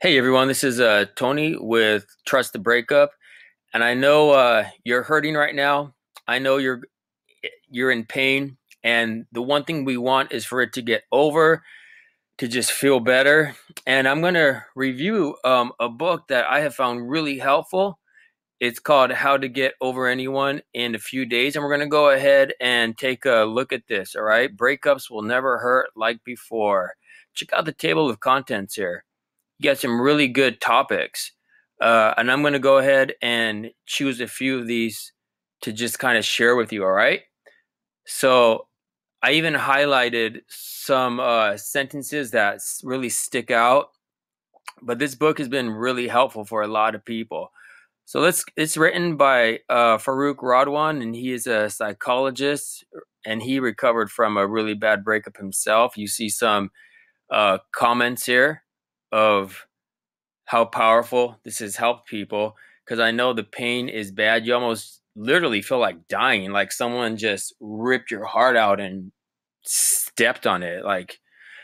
Hey everyone, this is Tony with Trust the Breakup, and I know you're hurting right now. I know you're in pain, and the one thing we want is for it to get over, to just feel better. And I'm gonna review a book that I have found really helpful. It's called How to Get Over Anyone in a Few Days, and we're gonna go ahead and take a look at this. All right, breakups will never hurt like before. Check out the table of contents here. You got some really good topics. And I'm going to go ahead and choose a few of these to just kind of share with you. All right. So I even highlighted some sentences that really stick out. But this book has been really helpful for a lot of people. So it's written by Farouk Radwan, and he is a psychologist, and he recovered from a really bad breakup himself. You see some comments here of how powerful this has helped people, because I know the pain is bad. You almost literally feel like dying, like someone just ripped your heart out and stepped on it.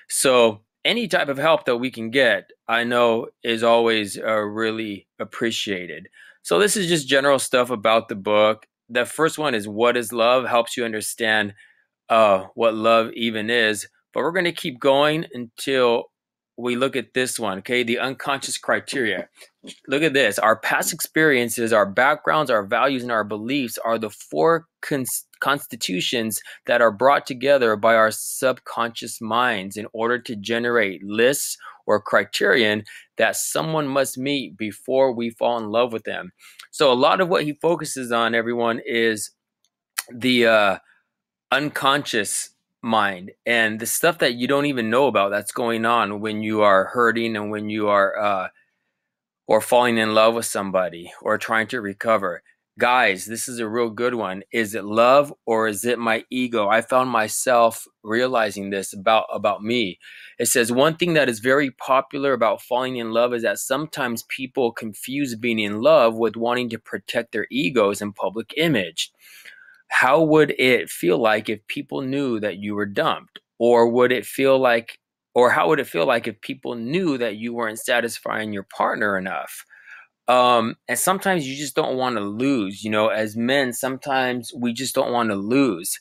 So any type of help that we can get, I know is always really appreciated. So this is just general stuff about the book. The first one is What is Love? Helps you understand what love even is. But we're going to keep going until we look at this one, okay? The unconscious criteria. Look at this. Our past experiences, our backgrounds, our values, and our beliefs are the four constitutions that are brought together by our subconscious minds in order to generate lists or criterion that someone must meet before we fall in love with them. So a lot of what he focuses on, everyone, is the unconscious mind and the stuff that you don't even know about that's going on when you are hurting and when you are or falling in love with somebody or trying to recover. Guys, this is a real good one. Is it love or is it my ego? I found myself realizing this about me. It says one thing that is very popular about falling in love is that sometimes people confuse being in love with wanting to protect their egos and public image. How would it feel like if people knew that you were dumped? Or how would it feel like if people knew that you weren't satisfying your partner enough? And sometimes you just don't want to lose. As men, sometimes we just don't want to lose.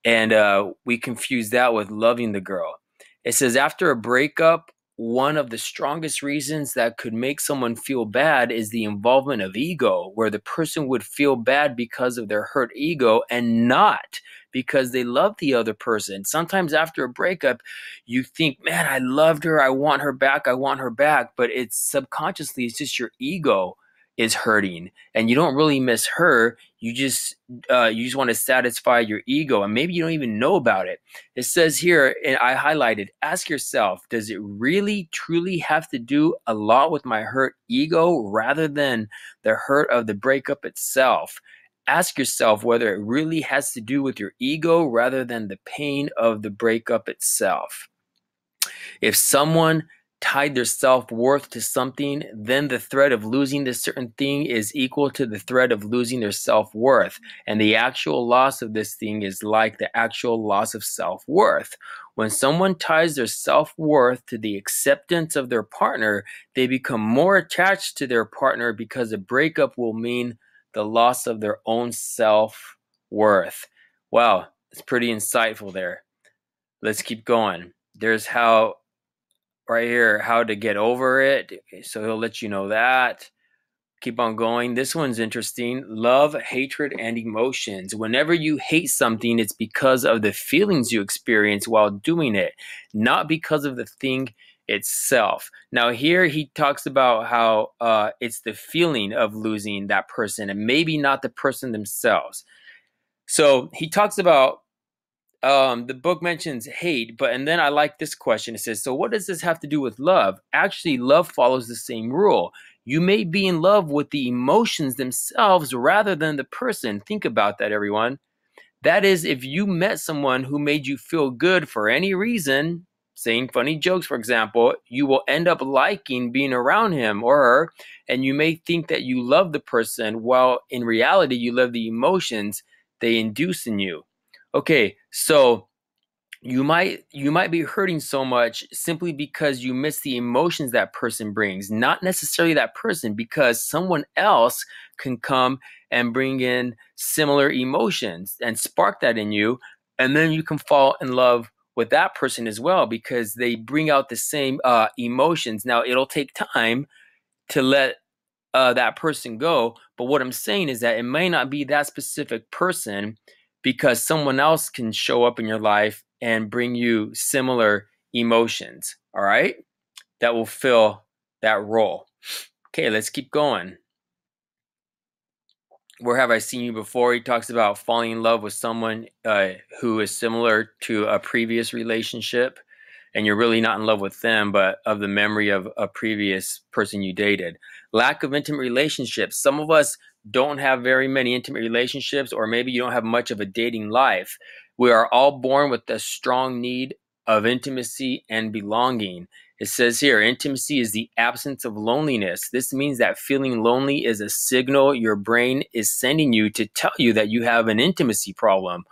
And we confuse that with loving the girl. It says after a breakup, one of the strongest reasons that could make someone feel bad is the involvement of ego, where the person would feel bad because of their hurt ego and not because they love the other person. Sometimes after a breakup, you think, man, I loved her. I want her back. I want her back. But it's subconsciously, it's just your ego is hurting and you don't really miss her. You just want to satisfy your ego, and maybe you don't even know about it. It says here, and I highlighted, ask yourself, does it really truly have to do a lot with my hurt ego rather than the hurt of the breakup itself? Ask yourself whether it really has to do with your ego rather than the pain of the breakup itself. If someone tied their self-worth to something, then the threat of losing this certain thing is equal to the threat of losing their self-worth. And the actual loss of this thing is like the actual loss of self-worth. When someone ties their self-worth to the acceptance of their partner, they become more attached to their partner because a breakup will mean the loss of their own self-worth. Wow, it's pretty insightful there. Let's keep going. There's how right here, how to get over it. So he'll let you know that. Keep on going. This one's interesting. Love, hatred, and emotions. Whenever you hate something, it's because of the feelings you experience while doing it, not because of the thing itself. Now, here he talks about how it's the feeling of losing that person and maybe not the person themselves. So he talks about the book mentions hate, and then I like this question. It says, so what does this have to do with love? Actually, love follows the same rule. You may be in love with the emotions themselves rather than the person. Think about that, everyone. That is, if you met someone who made you feel good for any reason, saying funny jokes, for example, you will end up liking being around him or her, and you may think that you love the person, while in reality, you love the emotions they induce in you. Okay, so you might be hurting so much simply because you miss the emotions that person brings, not necessarily that person, because someone else can come and bring in similar emotions and spark that in you, and then you can fall in love with that person as well because they bring out the same emotions. Now it'll take time to let that person go. But what I'm saying is that it may not be that specific person because someone else can show up in your life and bring you similar emotions. All right. That will fill that role. Okay, let's keep going. Where have I seen you before? He talks about falling in love with someone who is similar to a previous relationship, and you're really not in love with them, but of the memory of a previous person you dated. Lack of intimate relationships. Some of us don't have very many intimate relationships, or maybe you don't have much of a dating life. We are all born with a strong need of intimacy and belonging. It says here, intimacy is the absence of loneliness. This means that feeling lonely is a signal your brain is sending you to tell you that you have an intimacy problem.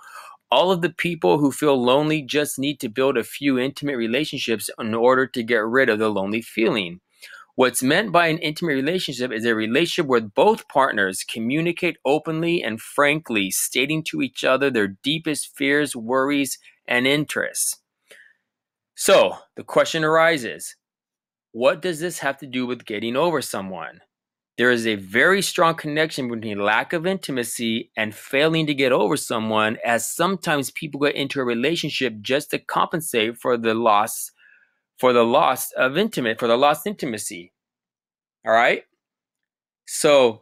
All of the people who feel lonely just need to build a few intimate relationships in order to get rid of the lonely feeling. What's meant by an intimate relationship is a relationship where both partners communicate openly and frankly, stating to each other their deepest fears, worries, and interests. So the question arises, what does this have to do with getting over someone? There is a very strong connection between lack of intimacy and failing to get over someone, as sometimes people get into a relationship just to compensate for the loss for the lost intimacy. All right? So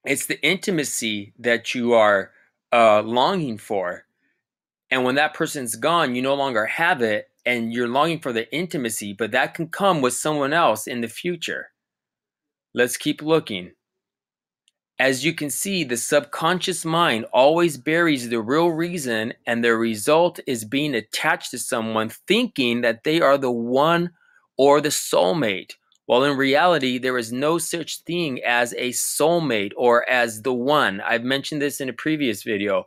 it's the intimacy that you are longing for. And when that person's gone, you no longer have it and you're longing for the intimacy, but that can come with someone else in the future. Let's keep looking. As you can see, the subconscious mind always buries the real reason, and the result is being attached to someone thinking that they are the one or the soulmate. While in reality, there is no such thing as a soulmate or as the one. I've mentioned this in a previous video,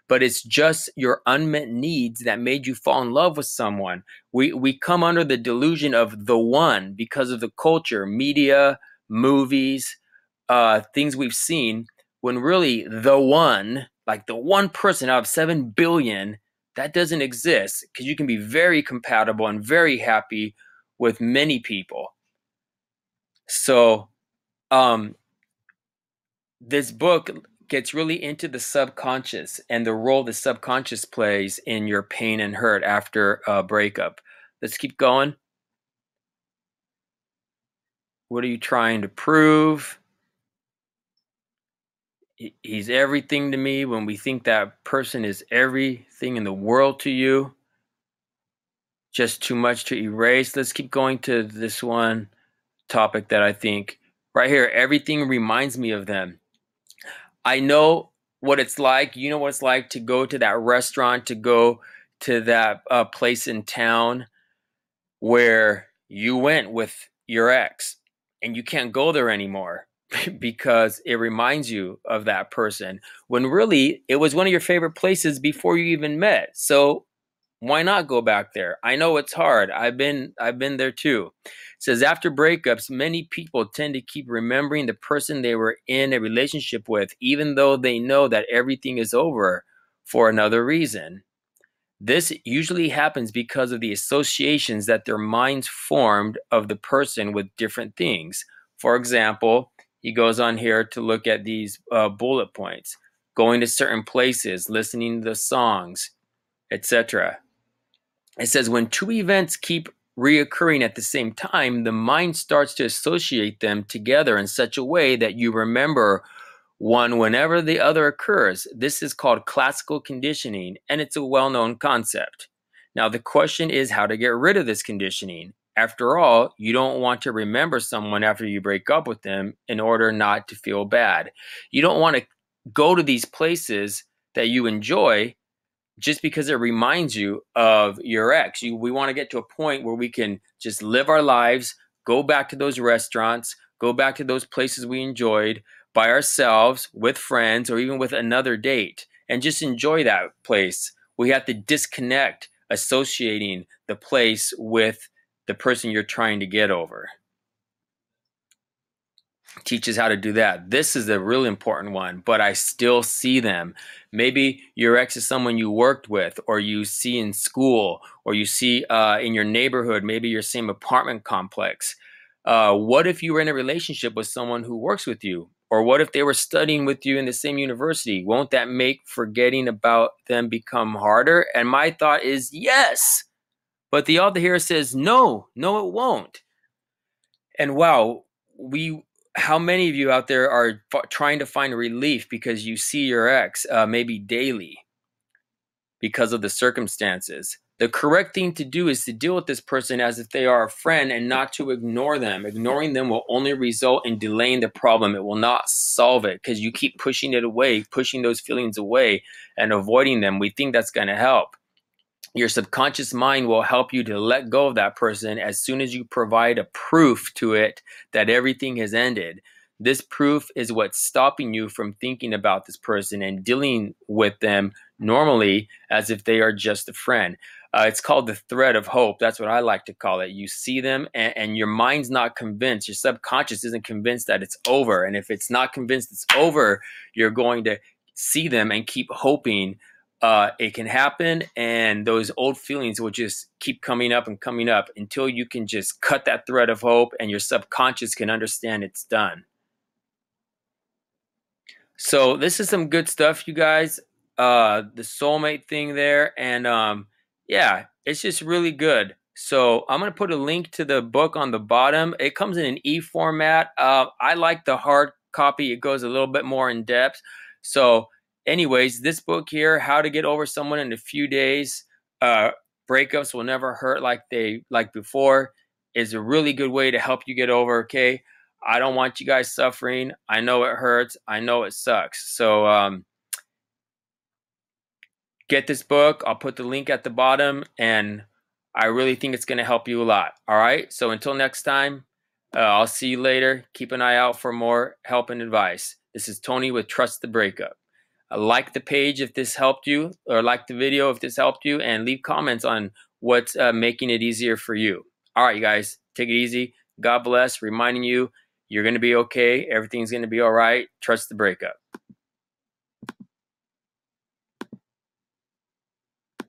but it's just your unmet needs that made you fall in love with someone. We come under the delusion of the one because of the culture, media, movies, things we've seen, when really the one, like the one person out of 7 billion, that doesn't exist, because you can be very compatible and very happy with many people. So this book gets really into the subconscious and the role the subconscious plays in your pain and hurt after a breakup. Let's keep going. What are you trying to prove? He's everything to me. When we think that person is everything in the world to you, just too much to erase. Let's keep going to this one topic that I think right here, everything reminds me of them. I know what it's like. You know what it's like to go to that restaurant, to go to that place in town where you went with your ex and you can't go there anymore because it reminds you of that person when really it was one of your favorite places before you even met. So why not go back there? I know it's hard. I've been there too. It says after breakups, many people tend to keep remembering the person they were in a relationship with, even though they know that everything is over for another reason. This usually happens because of the associations that their minds formed of the person with different things. For example, he goes on here to look at these bullet points: going to certain places, listening to the songs, etc. It says when two events keep reoccurring at the same time, the mind starts to associate them together in such a way that you remember one whenever the other occurs. This is called classical conditioning, and it's a well-known concept. Now, the question is how to get rid of this conditioning. After all, you don't want to remember someone after you break up with them in order not to feel bad. You don't want to go to these places that you enjoy just because it reminds you of your ex. We want to get to a point where we can just live our lives, go back to those restaurants, go back to those places we enjoyed by ourselves, with friends, or even with another date, and just enjoy that place. We have to disconnect associating the place with the person you're trying to get over. Teaches how to do that. This is a really important one, but I still see them. Maybe your ex is someone you worked with, or you see in school, or you see in your neighborhood, maybe your same apartment complex. What if you were in a relationship with someone who works with you? Or what if they were studying with you in the same university? Won't that make forgetting about them become harder? And my thought is yes. But the author here says no, no, it won't. And wow, how many of you out there are trying to find relief because you see your ex maybe daily because of the circumstances? The correct thing to do is to deal with this person as if they are a friend and not to ignore them. Ignoring them will only result in delaying the problem. It will not solve it because you keep pushing it away, pushing those feelings away and avoiding them. We think that's going to help. Your subconscious mind will help you to let go of that person as soon as you provide a proof to it that everything has ended. This proof is what's stopping you from thinking about this person and dealing with them normally as if they are just a friend. It's called the thread of hope. That's what I like to call it. You see them and your mind's not convinced. Your subconscious isn't convinced that it's over. And if it's not convinced it's over, you're going to see them and keep hoping it can happen, and those old feelings will just keep coming up and coming up until you can just cut that thread of hope and your subconscious can understand it's done. So this is some good stuff, you guys. The soulmate thing there, and yeah, it's just really good. So I'm gonna put a link to the book on the bottom. It comes in an e-format. I like the hard copy. It goes a little bit more in depth. So anyways, this book here, How to Get Over Someone in a Few Days, Breakups Will Never Hurt Like Before, is a really good way to help you get over, okay? I don't want you guys suffering. I know it hurts. I know it sucks. So get this book. I'll put the link at the bottom, and I really think it's going to help you a lot. All right? So until next time, I'll see you later. Keep an eye out for more help and advice. This is Tony with Trust the Breakup. Like the page if this helped you, or like the video if this helped you, and leave comments on what's making it easier for you. All right, you guys, take it easy. God bless. Reminding you, you're going to be okay. Everything's going to be all right. Trust the Breakup.